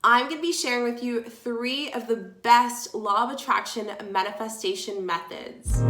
I'm going to be sharing with you 3 of the best law of attraction manifestation methods.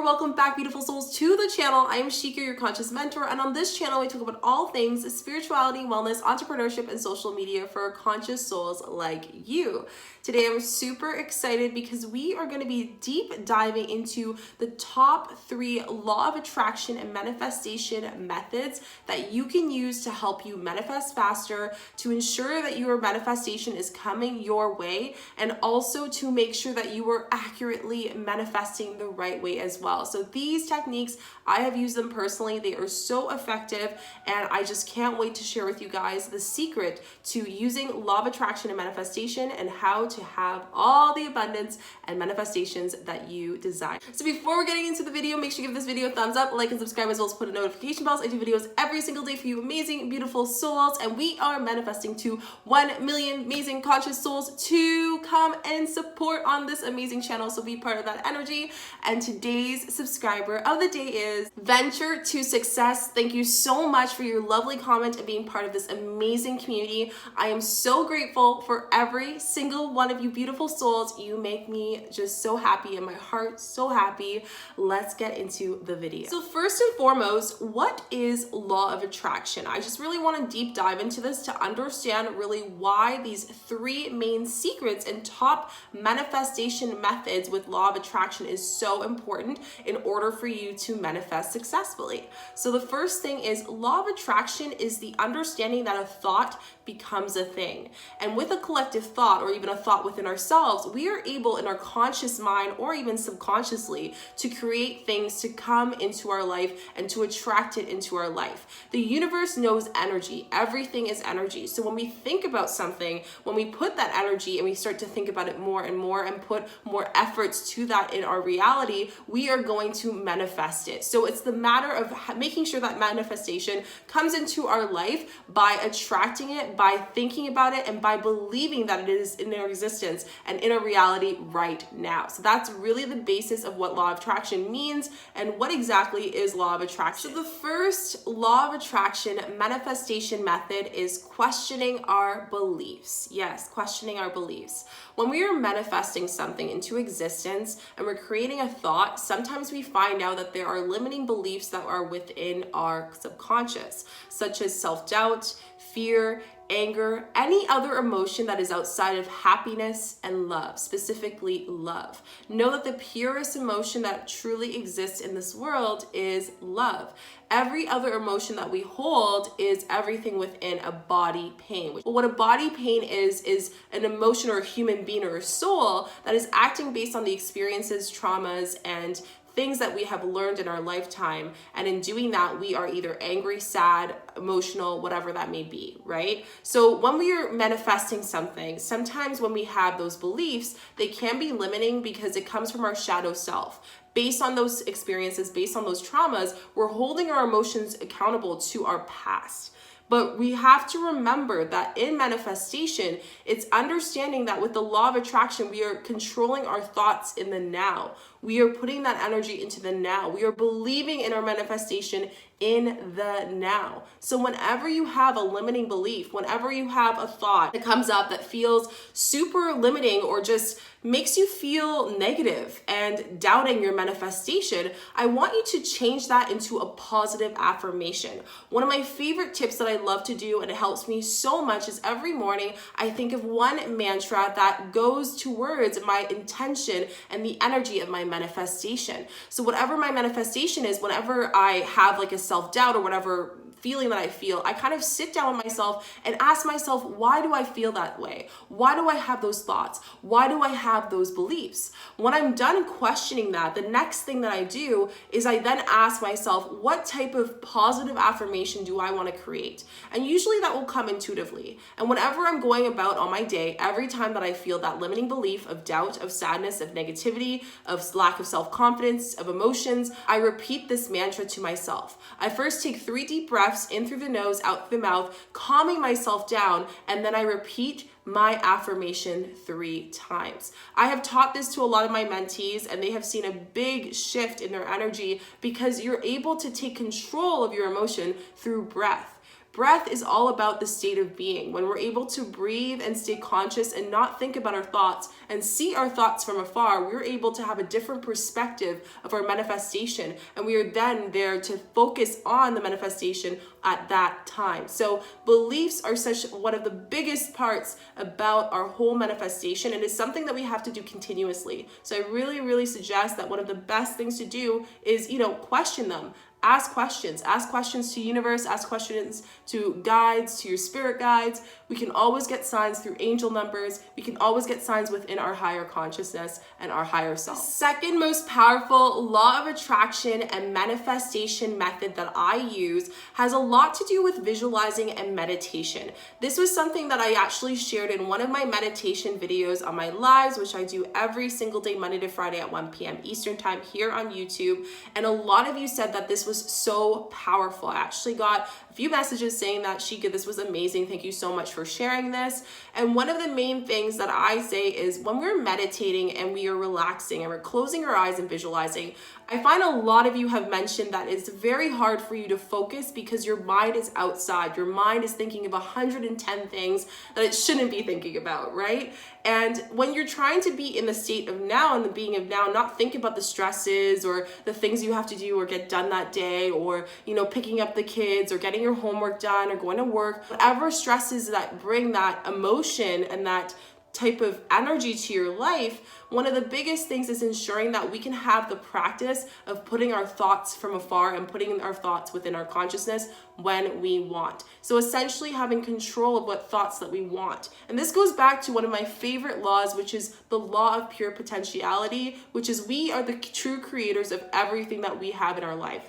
Welcome back, beautiful souls, to the channel. I am Shika, your conscious mentor, and on this channel we talk about all things spirituality, wellness, entrepreneurship, and social media for conscious souls like you. Today I'm super excited because we are going to be deep diving into the top 3 law of attraction and manifestation methods that you can use to help you manifest faster, to ensure that your manifestation is coming your way, and also to make sure that you are accurately manifesting the right way as well. So these techniques, I have used them personally. They are so effective, and I just can't wait to share with you guys the secret to using law of attraction and manifestation and how to have all the abundance and manifestations that you desire. So before we're getting into the video, make sure you give this video a thumbs up, like and subscribe, as well as put a notification bells. I do videos every single day for you amazing, beautiful souls, and we are manifesting to 1 million amazing conscious souls to come and support on this amazing channel. So be part of that energy. And today's subscriber of the day is Venture to Success. Thank you so much for your lovely comment and being part of this amazing community. I am so grateful for every single one of you beautiful souls. You make me just so happy and my heart so happy. Let's get into the video. So first and foremost, what is law of attraction? I just really want to deep dive into this to understand really why these 3 main secrets and top manifestation methods with law of attraction is so important in order for you to manifest successfully. So the first thing is law of attraction is the understanding that a thought becomes a thing. And with a collective thought, or even a thought within ourselves, we are able in our conscious mind or even subconsciously to create things to come into our life and to attract it into our life. The universe knows energy. Everything is energy. So when we think about something, when we put that energy and we start to think about it more and put more efforts to that in our reality, we are going to manifest it. So it's the matter of making sure that manifestation comes into our life by attracting it, by thinking about it, and by believing that it is in our existence and in our reality right now. So that's really the basis of what law of attraction means and what exactly is law of attraction. So the first law of attraction manifestation method is questioning our beliefs. Yes, questioning our beliefs. When we are manifesting something into existence and we're creating a thought, sometimes we find out that there are limiting beliefs that are within our subconscious, such as self-doubt, fear, anger, any other emotion that is outside of happiness and love, specifically love. Know that the purest emotion that truly exists in this world is love. Every other emotion that we hold is everything within a body pain. Well, what a body pain is an emotion or a human being or a soul that is acting based on the experiences, traumas, and things that we have learned in our lifetime. And in doing that, we are either angry, sad, emotional, whatever that may be, right? So when we are manifesting something, sometimes when we have those beliefs, they can be limiting because it comes from our shadow self. Based on those experiences, based on those traumas, we're holding our emotions accountable to our past. But we have to remember that in manifestation, it's understanding that with the law of attraction, we are controlling our thoughts in the now. We are putting that energy into the now. We are believing in our manifestation in the now. So whenever you have a limiting belief, whenever you have a thought that comes up that feels super limiting or just makes you feel negative and doubting your manifestation, I want you to change that into a positive affirmation. One of my favorite tips that I love to do, and it helps me so much, is every morning I think of one mantra that goes towards my intention and the energy of my manifestation. So whatever my manifestation is, whenever I have like a self-doubt or whatever feeling that I feel, I kind of sit down with myself and ask myself, why do I feel that way? Why do I have those thoughts? Why do I have those beliefs? When I'm done questioning that, the next thing that I do is I then ask myself, what type of positive affirmation do I want to create? And usually that will come intuitively. And whenever I'm going about on my day, every time that I feel that limiting belief of doubt, of sadness, of negativity, of lack of self-confidence, of emotions, I repeat this mantra to myself. I first take 3 deep breaths in through the nose, out through the mouth, calming myself down, and then I repeat my affirmation 3 times. I have taught this to a lot of my mentees, and they have seen a big shift in their energy because you're able to take control of your emotion through breath. Breath is all about the state of being. When we're able to breathe and stay conscious and not think about our thoughts and see our thoughts from afar, we're able to have a different perspective of our manifestation. And we are then there to focus on the manifestation at that time. So beliefs are such one of the biggest parts about our whole manifestation, and it's something that we have to do continuously. So I really, really suggest that one of the best things to do is, question them. Ask questions to universe, ask questions to guides, to your spirit guides. We can always get signs through angel numbers. We can always get signs within our higher consciousness and our higher self. The second most powerful law of attraction and manifestation method that I use has a lot to do with visualizing and meditation. This was something that I actually shared in one of my meditation videos on my lives, which I do every single day, Monday to Friday at 1 p.m. Eastern time here on YouTube. And a lot of you said that this was so powerful. I actually got a few messages saying that, Shika, this was amazing. Thank you so much for sharing this. And one of the main things that I say is when we're meditating and we are relaxing and we're closing our eyes and visualizing, I find a lot of you have mentioned that it's very hard for you to focus because your mind is outside. Your mind is thinking of 110 things that it shouldn't be thinking about, right? And when you're trying to be in the state of now and the being of now, not think about the stresses or the things you have to do or get done that day, or, picking up the kids or getting your homework done or going to work, whatever stresses that bring that emotion and that type of energy to your life, one of the biggest things is ensuring that we can have the practice of putting our thoughts from afar and putting our thoughts within our consciousness when we want. So essentially having control of what thoughts that we want. And this goes back to one of my favorite laws, which is the law of pure potentiality, which is we are the true creators of everything that we have in our life.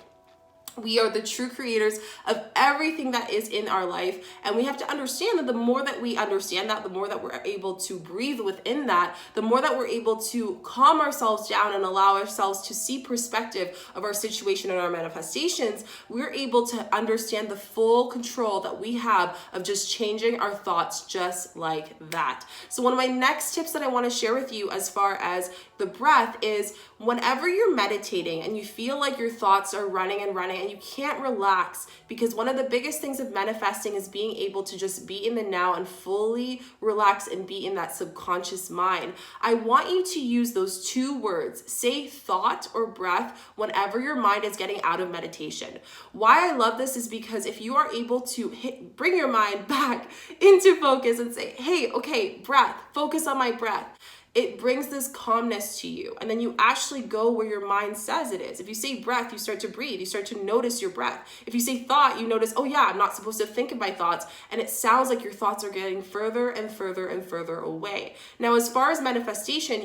We are the true creators of everything that is in our life. And we have to understand that the more that we understand that, the more that we're able to breathe within that, the more that we're able to calm ourselves down and allow ourselves to see perspective of our situation and our manifestations, we're able to understand the full control that we have of just changing our thoughts just like that. So one of my next tips that I want to share with you as far as the breath is whenever you're meditating and you feel like your thoughts are running and you can't relax, because one of the biggest things of manifesting is being able to just be in the now and fully relax and be in that subconscious mind. I want you to use those two words, say thought or breath, whenever your mind is getting out of meditation. Why I love this is because if you are able to bring your mind back into focus and say, hey, okay, breath, focus on my breath, it brings this calmness to you. And then you actually go where your mind says it is. If you say breath, you start to breathe. You start to notice your breath. If you say thought, you notice, oh yeah, I'm not supposed to think of my thoughts. And it sounds like your thoughts are getting further and further and further away. Now, as far as manifestation,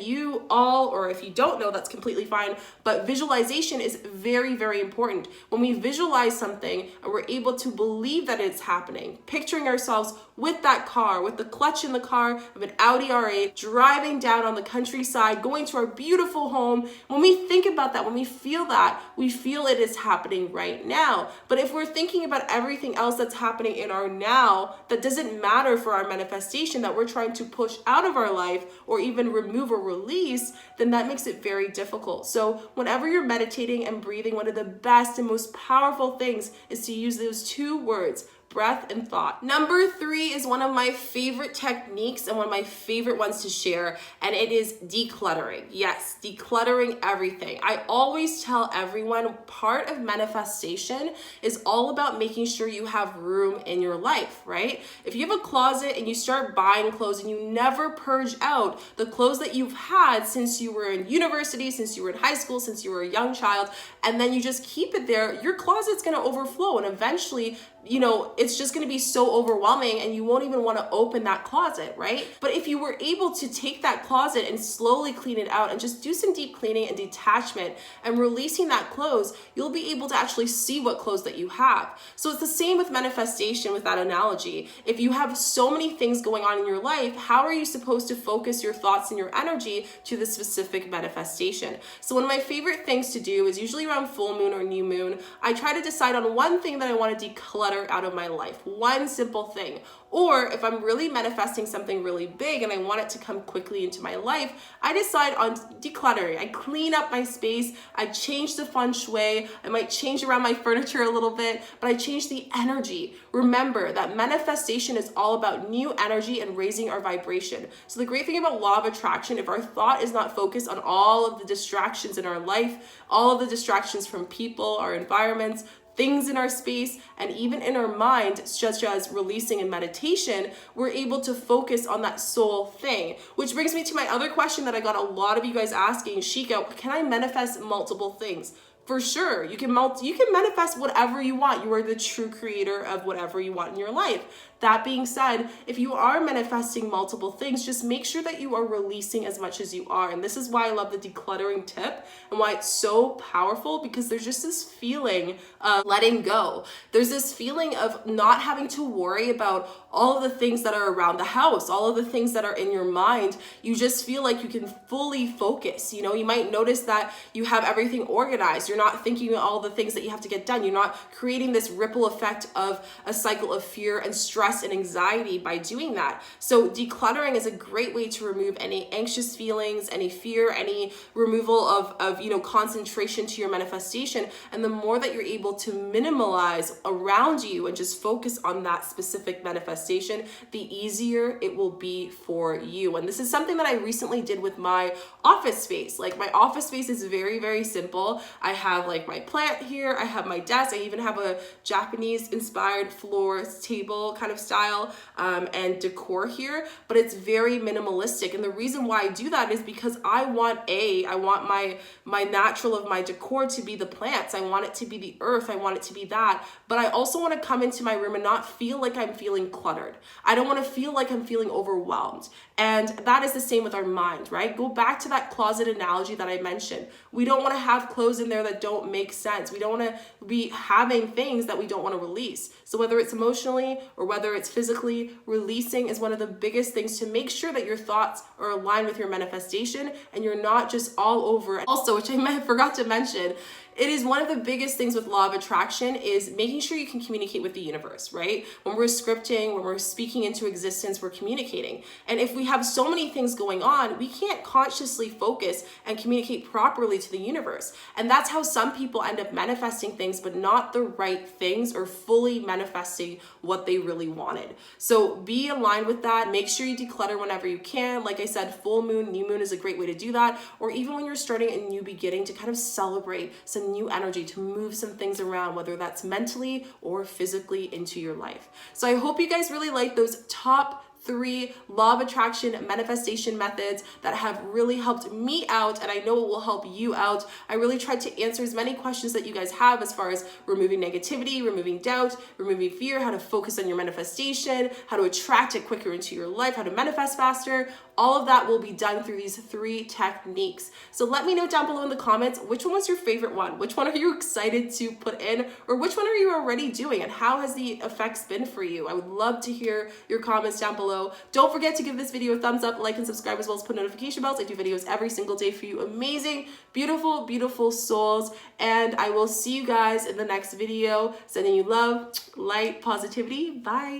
or if you don't know, that's completely fine. But visualization is very, very important. When we visualize something and we're able to believe that it's happening, picturing ourselves with that car, with the clutch in the car of an Audi R8, driving down on the countryside, going to our beautiful home. When we think about that, when we feel that, we feel it is happening right now. But if we're thinking about everything else that's happening in our now, that doesn't matter for our manifestation, that we're trying to push out of our life or even remove or release, then that makes it very difficult. So whenever you're meditating and breathing, one of the best and most powerful things is to use those two words, breath and thought. Number 3 is one of my favorite techniques and one of my favorite ones to share, and it is decluttering. Yes, decluttering everything. I always tell everyone part of manifestation is all about making sure you have room in your life, right? If you have a closet and you start buying clothes and you never purge out the clothes that you've had since you were in university, since you were in high school, since you were a young child, and then you just keep it there, your closet's gonna overflow, and eventually it's just going to be so overwhelming and you won't even want to open that closet, right? But if you were able to take that closet and slowly clean it out and just do some deep cleaning and detachment and releasing that clothes, you'll be able to actually see what clothes that you have. So it's the same with manifestation with that analogy. If you have so many things going on in your life, how are you supposed to focus your thoughts and your energy to the specific manifestation? So one of my favorite things to do is usually around full moon or new moon, I try to decide on one thing that I want to declutter declutter out of my life. One simple thing. Or if I'm really manifesting something really big and I want it to come quickly into my life, I decide on decluttering. I clean up my space. I change the feng shui. I might change around my furniture a little bit, but I change the energy. Remember that manifestation is all about new energy and raising our vibration. So the great thing about law of attraction, if our thought is not focused on all of the distractions in our life, all of the distractions from people, our environments, things in our space, and even in our mind, such as releasing in meditation, we're able to focus on that soul thing. Which brings me to my other question that I got a lot of you guys asking, Shika, can I manifest multiple things? For sure, you can manifest whatever you want. You are the true creator of whatever you want in your life. That being said, if you are manifesting multiple things, just make sure that you are releasing as much as you are. And this is why I love the decluttering tip and why it's so powerful, because there's just this feeling of letting go. There's this feeling of not having to worry about all of the things that are around the house, all of the things that are in your mind. You just feel like you can fully focus. You know, you might notice that you have everything organized. You're not thinking all the things that you have to get done. You're not creating this ripple effect of a cycle of fear and stress and anxiety by doing that. So decluttering is a great way to remove any anxious feelings, any fear, any removal of concentration to your manifestation. And the more that you're able to minimalize around you and just focus on that specific manifestation, the easier it will be for you. And this is something that I recently did with my office space. Like, my office space is very, very simple. I have like my plant here. I have my desk. I even have a Japanese inspired floor table kind of style and decor here, but it's very minimalistic. And the reason why I do that is because I want my natural of my decor to be the plants. I want it to be the earth. I want it to be that. But I also want to come into my room and not feel like I'm feeling cluttered. I don't want to feel like I'm feeling overwhelmed. And that is the same with our mind, right? Go back to that closet analogy that I mentioned. We don't want to have clothes in there that don't make sense. We don't want to be having things that we don't want to release. So whether it's emotionally or whether it's physically, releasing is one of the biggest things to make sure that your thoughts are aligned with your manifestation and you're not just all over. Also, which I forgot to mention, it is one of the biggest things with law of attraction is making sure you can communicate with the universe, right? When we're scripting, when we're speaking into existence, we're communicating. And if we have so many things going on, we can't consciously focus and communicate properly to the universe. And that's how some people end up manifesting things, but not the right things or fully manifesting what they really wanted. So be aligned with that. Make sure you declutter whenever you can. Like I said, full moon, new moon is a great way to do that. Or even when you're starting a new beginning, to kind of celebrate some new energy, to move some things around, whether that's mentally or physically into your life. So I hope you guys really like those top 3 law of attraction manifestation methods that have really helped me out, and I know it will help you out. I really tried to answer as many questions that you guys have as far as removing negativity, removing doubt, removing fear, how to focus on your manifestation, how to attract it quicker into your life, how to manifest faster. All of that will be done through these 3 techniques. So let me know down below in the comments, which one was your favorite one? Which one are you excited to put in? Or which one are you already doing? And how has the effects been for you? I would love to hear your comments down below. Don't forget to give this video a thumbs up, like and subscribe, as well as put notification bells. I do videos every single day for you amazing, beautiful, beautiful souls. And I will see you guys in the next video. Sending you love, light, positivity. Bye.